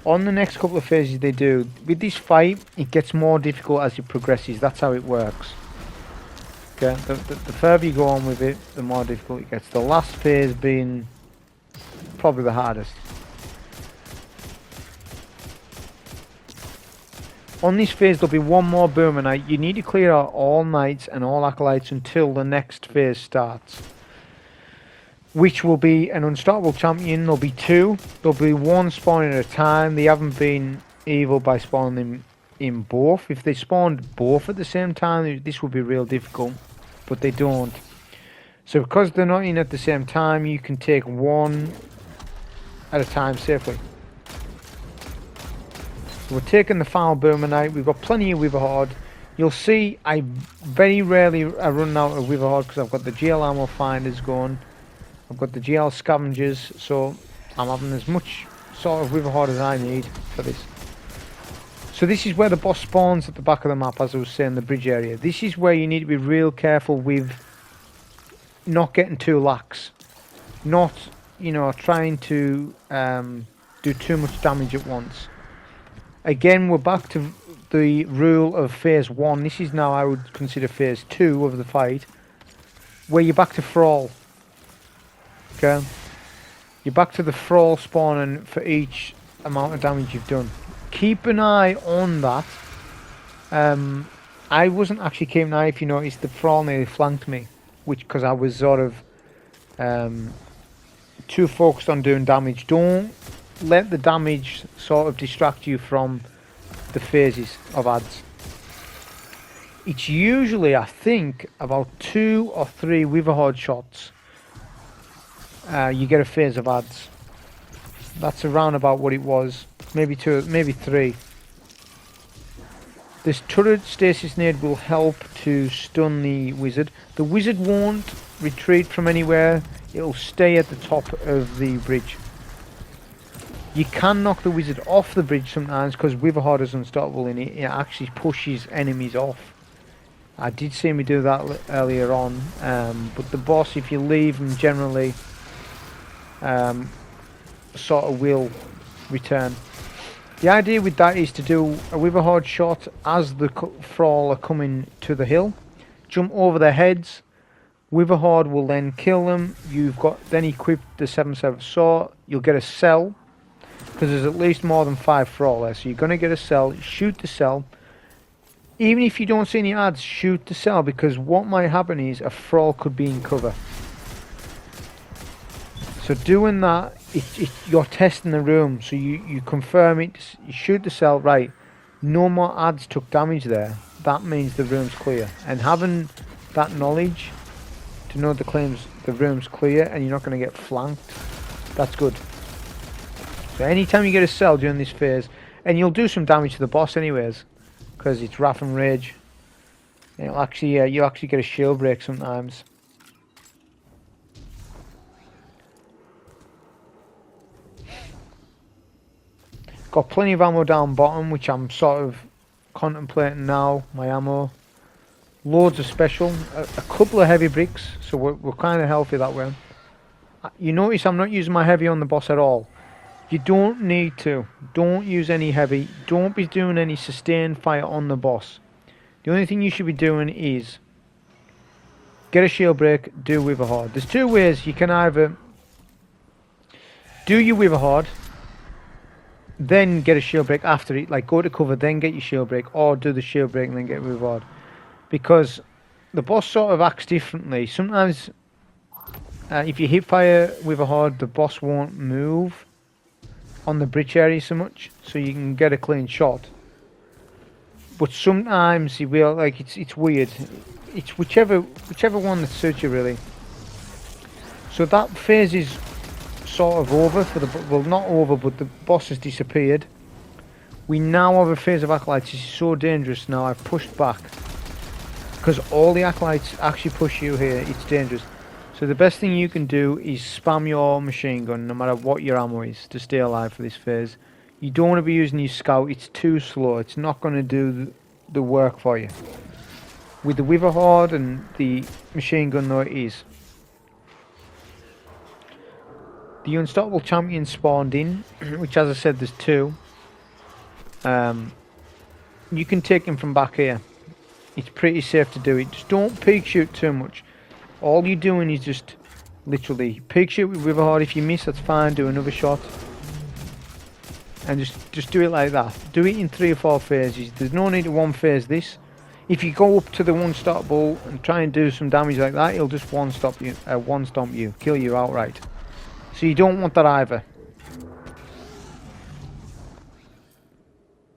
On the next couple of phases they do. With this fight, it gets more difficult as it progresses. That's how it works. Okay, the further you go on with it, the more difficult it gets. The last phase being probably the hardest. On this phase there'll be 1 more Boomer Knight. You need to clear out all Knights and all Acolytes until the next phase starts, which will be an unstoppable champion. There'll be 2. There'll be 1 spawning at a time. They haven't been evil by spawning them in both. If they spawned both at the same time, this would be real difficult, but they don't. So because they're not in at the same time, you can take 1 at a time safely. So we're taking the final Boomer Knight. We've got plenty of Witherhoard. You'll see I very rarely run out of Witherhoard because I've got the GL Ammo Finders going. I've got the GL Scavengers, so I'm having as much sort of Witherhoard as I need for this. So this is where the boss spawns at the back of the map, as I was saying, the bridge area. This is where you need to be real careful with not getting too lax. Not, you know, trying to do too much damage at once. Again, we're back to the rule of phase 1. This is now, I would consider, phase 2 of the fight, where you're back to Thrall. Okay? You're back to the Thrall spawning for each amount of damage you've done. Keep an eye on that. I wasn't actually keeping an eye, if you noticed, the Thrall nearly flanked me, because I was sort of too focused on doing damage. Don't let the damage sort of distract you from the phases of ads. It's usually, I think, about 2 or 3 Witherhoard shots. You get a phase of ads. That's around about what it was. Maybe 2, maybe 3. This turret stasis nade will help to stun the wizard. The wizard won't retreat from anywhere. It'll stay at the top of the bridge. You can knock the wizard off the bridge sometimes because Witherhoard is unstoppable and it actually pushes enemies off. I did see me do that earlier on, but the boss, if you leave them, generally sort of will return. The idea with that is to do a Witherhoard shot as the Thrall are coming to the hill. Jump over their heads. Witherhoard will then kill them. You've got then equipped the Seraph Saw. You'll get a cell, because there's at least more than 5 Thrall there. So you're going to get a cell. Shoot the cell. Even if you don't see any ads, shoot the cell, because what might happen is a Thrall could be in cover. So doing that, you're testing the room. So you confirm it. You shoot the cell. Right. No more ads took damage there. That means the room's clear. And having that knowledge to know the room's clear and you're not going to get flanked, that's good. So anytime you get a cell during this phase, and you'll do some damage to the boss anyways, because it's Wrath and Rage. And it'll actually, you actually get a shield break sometimes. Got plenty of ammo down bottom, which I'm sort of contemplating now, my ammo. Loads of special, a couple of heavy bricks, so we're kind of healthy that way. You notice I'm not using my heavy on the boss at all. You don't need to. Don't use any heavy. Don't be doing any sustained fire on the boss. The only thing you should be doing is get a shield break, do Witherhoard. There's 2 ways. You can either do your Witherhoard, then get a shield break after it, like go to cover, then get your shield break, or do the shield break and then get Witherhoard. Because the boss sort of acts differently. Sometimes if you hip fire Witherhoard, the boss won't move on the bridge area so much, so you can get a clean shot. But sometimes he will, like, it's weird. It's whichever one that suits you really. So that phase is sort of over for the, well, not over, but the boss has disappeared. We now have a phase of acolytes. This is so dangerous now. I've pushed back because all the acolytes actually push you here. It's dangerous. So the best thing you can do is spam your machine gun no matter what your ammo is to stay alive for this phase. You don't want to be using your scout. It's too slow. It's not going to do the work for you. With the Witherhoard and the machine gun though, it is. The Unstoppable Champion spawned in, which as I said there's 2. You can take him from back here. It's pretty safe to do it. Just don't peek shoot too much. All you're doing is just literally peek shoot with Witherhoard. If you miss, that's fine. Do another shot, and just do it like that. Do it in 3 or 4 phases. There's no need to one phase this. If you go up to the Unstoppable and try and do some damage like that, he'll just one stomp you, kill you outright. So you don't want that either.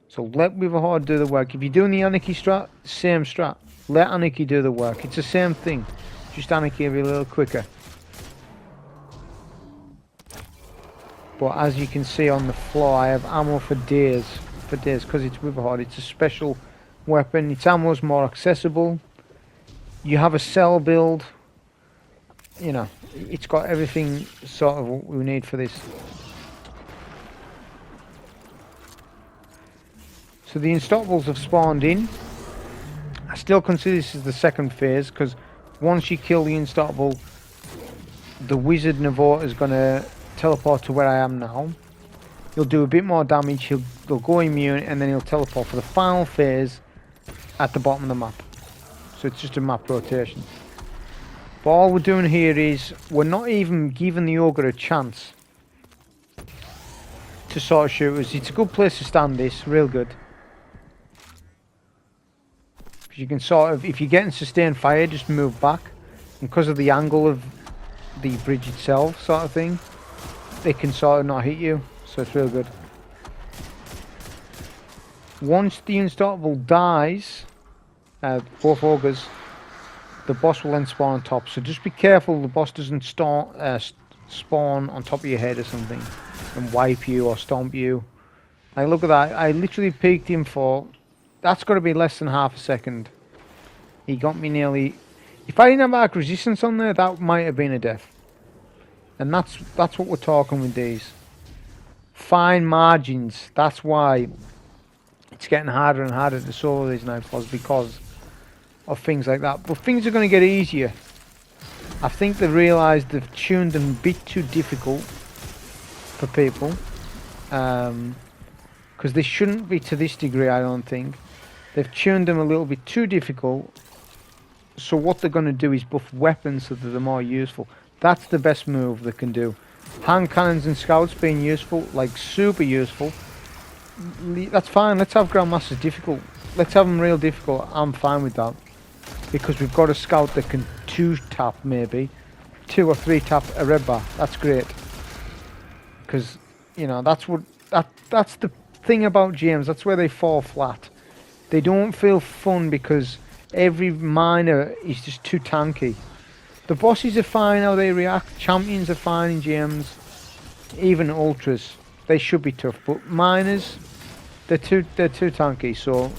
So let Witherhoard do the work. If you're doing the Anarchy strat, same strat. Let Anarchy do the work. It's the same thing. Just Anarchy a little quicker. But as you can see on the floor, I have ammo for days. Because it's Witherhoard. It's a special weapon. Its ammo is more accessible. You have a cell build. You know, it's got everything sort of what we need for this. So the Unstoppables have spawned in. I still consider this as the second phase, because once you kill the Unstoppable, the wizard Navôta is going to teleport to where I am now. He'll do a bit more damage, he'll go immune, and then he'll teleport for the final phase at the bottom of the map. So it's just a map rotation. But all we're doing here is, we're not even giving the ogre a chance to sort of shoot us. It's a good place to stand this, real good. You can sort of, if you're getting sustained fire, just move back. And because of the angle of the bridge itself, sort of thing, they can sort of not hit you. So it's real good. Once the Unstoppable dies, both ogres, the boss will then spawn on top. So just be careful the boss doesn't spawn on top of your head or something and wipe you or stomp you. Like, look at that. I literally peeked him for... That's got to be less than half a second. He got me nearly... If I didn't have arc resistance on there, that might have been a death. And that's what we're talking with these. Fine margins. That's why it's getting harder and harder to solo these Nightfalls, because of things like that. But things are going to get easier. I think they realised they've tuned them a bit too difficult for people. Because they shouldn't be to this degree, I don't think. They've tuned them a little bit too difficult. So what they're going to do is buff weapons so that they're more useful. That's the best move they can do. Hand cannons and scouts being useful, like super useful. That's fine, let's have Grandmasters difficult. Let's have them real difficult, I'm fine with that. Because we've got a scout that can 2-tap maybe. 2 or 3-tap a red bar, that's great. Because, you know, that's the thing about GMs, that's where they fall flat. They don't feel fun because every miner is just too tanky. The bosses are fine how they react, champions are fine in GMs, even ultras, they should be tough, but miners, they're too tanky, so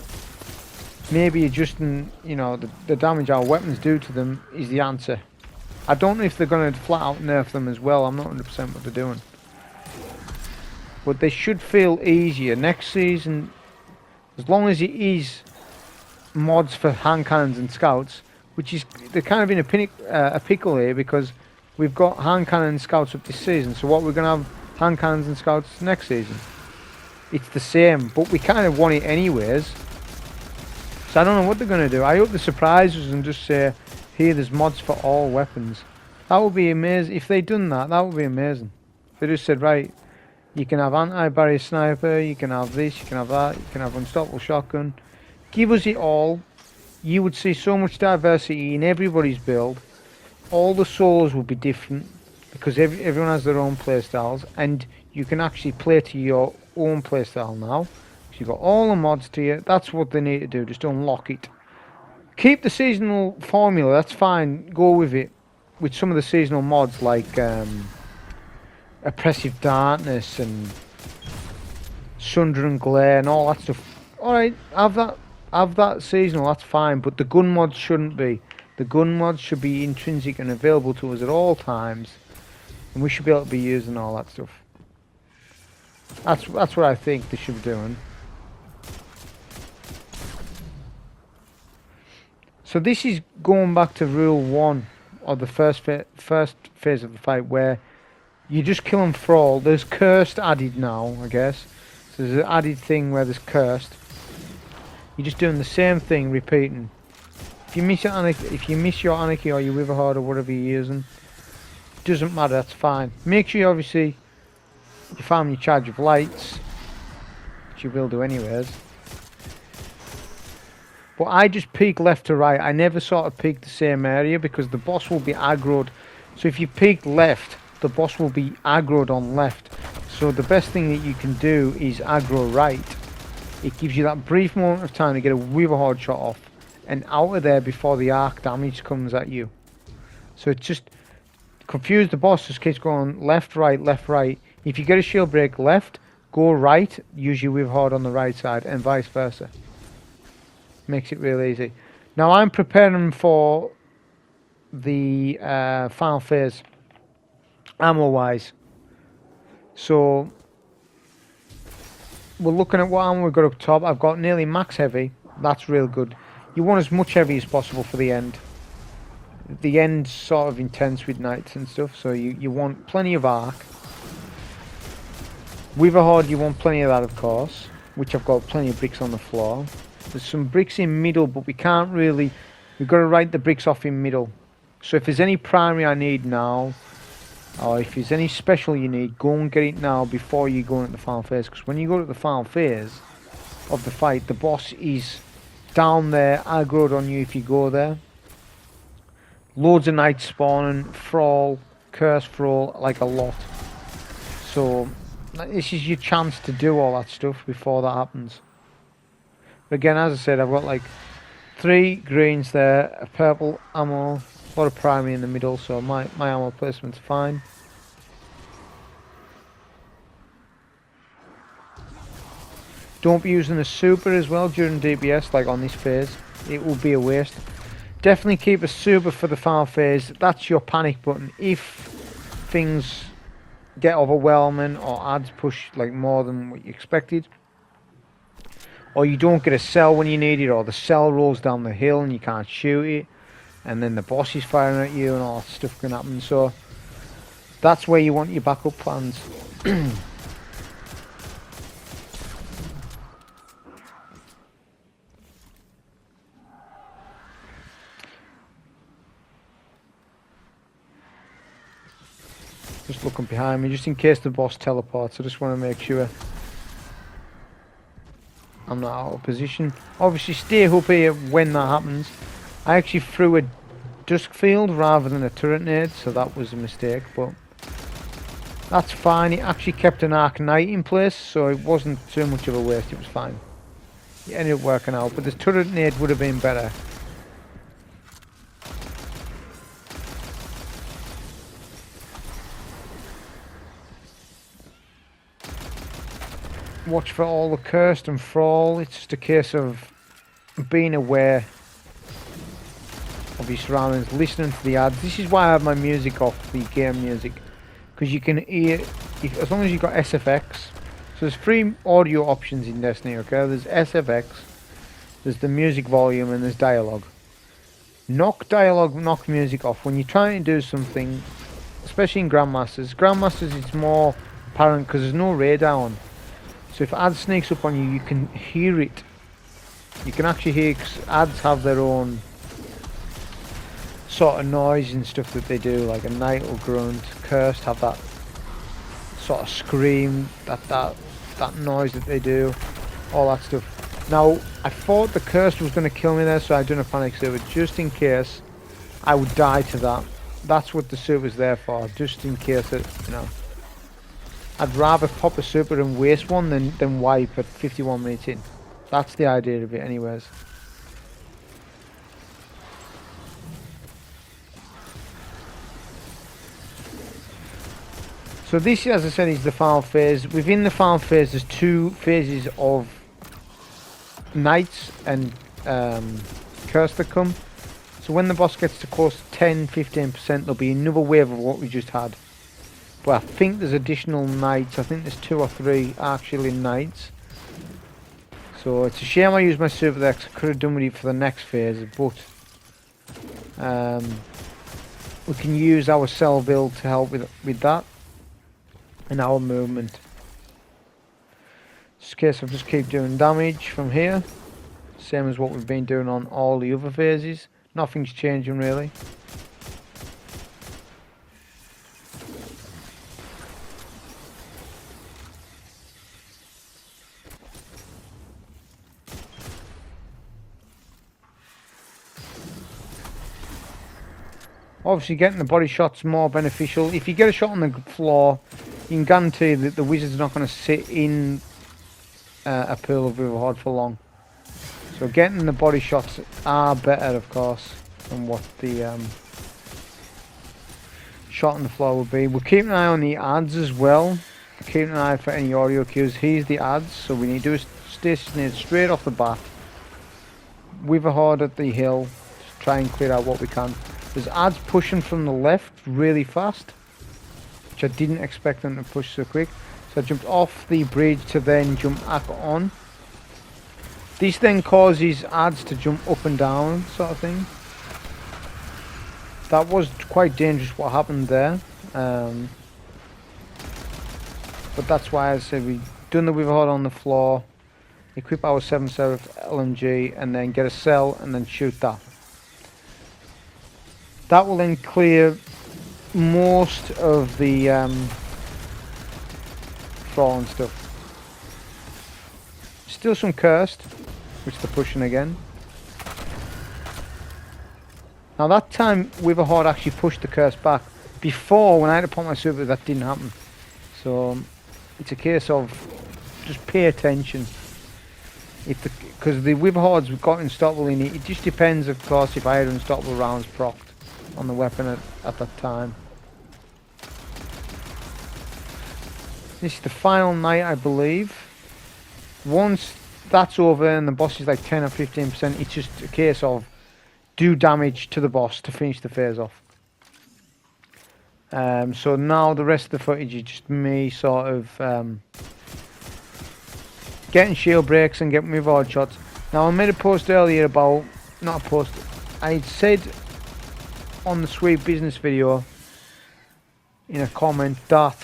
maybe adjusting, you know, the damage our weapons do to them is the answer. I don't know if they're going to flat out nerf them as well, I'm not 100% what they're doing. But they should feel easier next season, as long as it is mods for hand cannons and scouts, which is, they're kind of in a pickle here because we've got hand cannon and scouts up this season, so what we're going to have hand cannons and scouts next season. It's the same, but we kind of want it anyways. So I don't know what they're going to do. I hope they surprise us and just say, here, there's mods for all weapons. That would be amazing. If they'd done that, that would be amazing. If they just said, right, you can have anti-barrier sniper, you can have this, you can have that, you can have unstoppable shotgun. Give us it all. You would see so much diversity in everybody's build. All the solos would be different because everyone has their own playstyles, and you can actually play to your own playstyle now. So you've got all the mods to you. That's what they need to do, just unlock it. Keep the seasonal formula, that's fine, go with it. With some of the seasonal mods like Oppressive Darkness and Sunder and Glare and all that stuff. Alright, have that seasonal, that's fine, but the gun mods shouldn't be. The gun mods should be intrinsic and available to us at all times, and we should be able to be using all that stuff. That's what I think they should be doing. So this is going back to rule 1 of the first phase of the fight, where you just kill them for all. There's cursed added now, I guess. So there's an added thing where there's cursed. You're just doing the same thing, repeating. If you miss your Anarchy or your Witherhoard or whatever you're using, doesn't matter, that's fine. Make sure you obviously you farm your charge of lights, which you will do anyways. But I just peek left to right. I never sort of peek the same area because the boss will be aggroed. So if you peek left, the boss will be aggroed on left. So the best thing that you can do is aggro right. It gives you that brief moment of time to get a Witherhoard shot off and out of there before the arc damage comes at you. So it just confuse the boss, just keeps going left, right, left, right. If you get a shield break left, go right, use your Witherhoard on the right side, and vice versa. Makes it real easy. Now I'm preparing for the final phase, ammo wise. So we're looking at what ammo we've got up top. I've got nearly max heavy. That's real good. You want as much heavy as possible for the end. The end's sort of intense with knights and stuff, so you want plenty of arc. Witherhoard, you want plenty of that, of course, which I've got plenty of bricks on the floor. There's some bricks in middle, but we can't really... We've got to write the bricks off in middle. So if there's any primary I need now, or if there's any special you need, go and get it now before you go into the final phase. Because when you go to the final phase of the fight, the boss is down there, aggroed on you if you go there. Loads of knights spawning, Thrall, Curse Thrall, like a lot. So this is your chance to do all that stuff before that happens. But again, as I said, I've got like 3 greens there, a purple ammo, a lot of primary in the middle, so my ammo placement's fine. Don't be using a super as well during DBS, like on this phase. It will be a waste. Definitely keep a super for the final phase. That's your panic button. If things get overwhelming or ads push like more than what you expected, or you don't get a cell when you need it, or the cell rolls down the hill and you can't shoot it, and then the boss is firing at you and all that stuff can happen. So that's where you want your backup plans. Just looking behind me, just in case the boss teleports. I just want to make sure I'm not out of position. Obviously stay up here when that happens. I actually threw a dusk field rather than a turret nade, so that was a mistake, but that's fine. It actually kept an arc knight in place, so it wasn't too much of a waste. It was fine. It ended up working out, but the turret nade would have been better. Watch for all the cursed and thrall. It's just a case of being aware of your surroundings, listening to the ads. This is why I have my music off, the game music, because you can hear, as long as you've got SFX. So there's 3 audio options in Destiny, okay? There's SFX, there's the music volume, and there's dialogue. Knock dialogue, knock music off. When you're trying to do something, especially in Grandmasters it's more apparent because there's no radar on. So if ads sneaks up on you, you can hear it. You can actually hear, because ads have their own sort of noise and stuff that they do, like a knight or grunt. Cursed have that sort of scream, that noise that they do, all that stuff. Now I thought the cursed was going to kill me there, so I done a panic server just in case I would die to that. That's what the server's there for, just in case it, you know. I'd rather pop a super and waste one than wipe at 51 minutes in. That's the idea of it anyways. So this, as I said, is the final phase. Within the final phase there's 2 phases of knights and curse that come. So when the boss gets to close to 10-15%, there'll be another wave of what we just had. But I think there's additional knights. I think there's 2 or 3 actually knights. So it's a shame I used my super there, 'cause I could have done with it for the next phase. But we can use our cell build to help with that and our movement. Just in case I just keep doing damage from here, same as what we've been doing on all the other phases. Nothing's changing really. Obviously getting the body shot's more beneficial. If you get a shot on the floor, you can guarantee that the wizard's not going to sit in a pool of Witherhoard for long. So getting the body shots are better, of course, than what the shot on the floor would be. We'll keep an eye on the ads as well. Keep an eye for any audio cues. Here's the ads, so we need to do a stasis nade straight off the bat. Witherhoard at the hill. Just try and clear out what we can. There's ads pushing from the left really fast, which I didn't expect them to push so quick. So I jumped off the bridge to then jump back on. This then causes ads to jump up and down, sort of thing. That was quite dangerous what happened there. But that's why I said we've done the Witherhoard on the floor, equip our 7 Seraph LMG, and then get a cell and then shoot that. That will then clear most of the thrall and stuff. Still some cursed, which they're pushing again. Now that time Witherhoard actually pushed the curse back. Before, when I had to put my super, that didn't happen. So it's a case of just pay attention. Because the Witherhoard's got unstoppable in it. It just depends, of course, if I had unstoppable rounds procced on the weapon at that time. This is the final night, I believe. Once that's over and the boss is like 10 or 15%, it's just a case of do damage to the boss to finish the phase off. So now the rest of the footage is just me sort of getting shield breaks and getting reward shots. Now I made a post earlier about, not a post, I said on the Sweet Business video in a comment that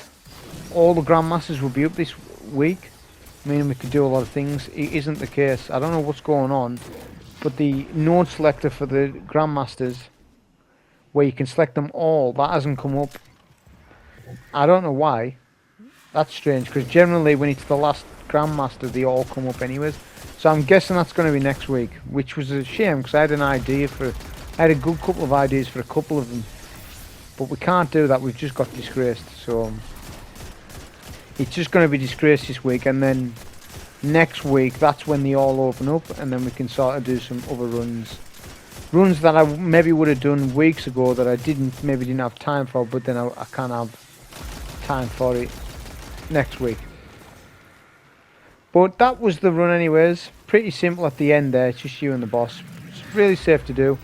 all the Grandmasters will be up this week, meaning we could do a lot of things. It isn't the case. I don't know what's going on, but the node selector for the Grandmasters, where you can select them all, that hasn't come up. I don't know why. That's strange, because generally when it's the last Grandmaster they all come up anyways. So I'm guessing that's going to be next week, which was a shame because I had an idea for, I had a good couple of ideas for a couple of them, but we can't do that. We've just got Disgraced, so it's just going to be Disgraced this week, and then next week that's when they all open up, and then we can sort of do some other runs that I maybe would have done weeks ago that I maybe didn't have time for, but then I can't have time for it next week. But that was the run anyways. Pretty simple at the end there, it's just you and the boss. It's really safe to do.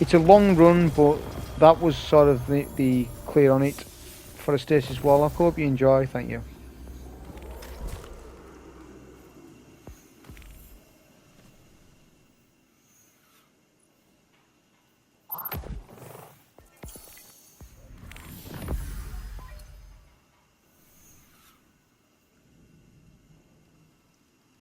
It's a long run, but that was sort of the clear on it for a Stasis Warlock. Hope you enjoy. Thank you.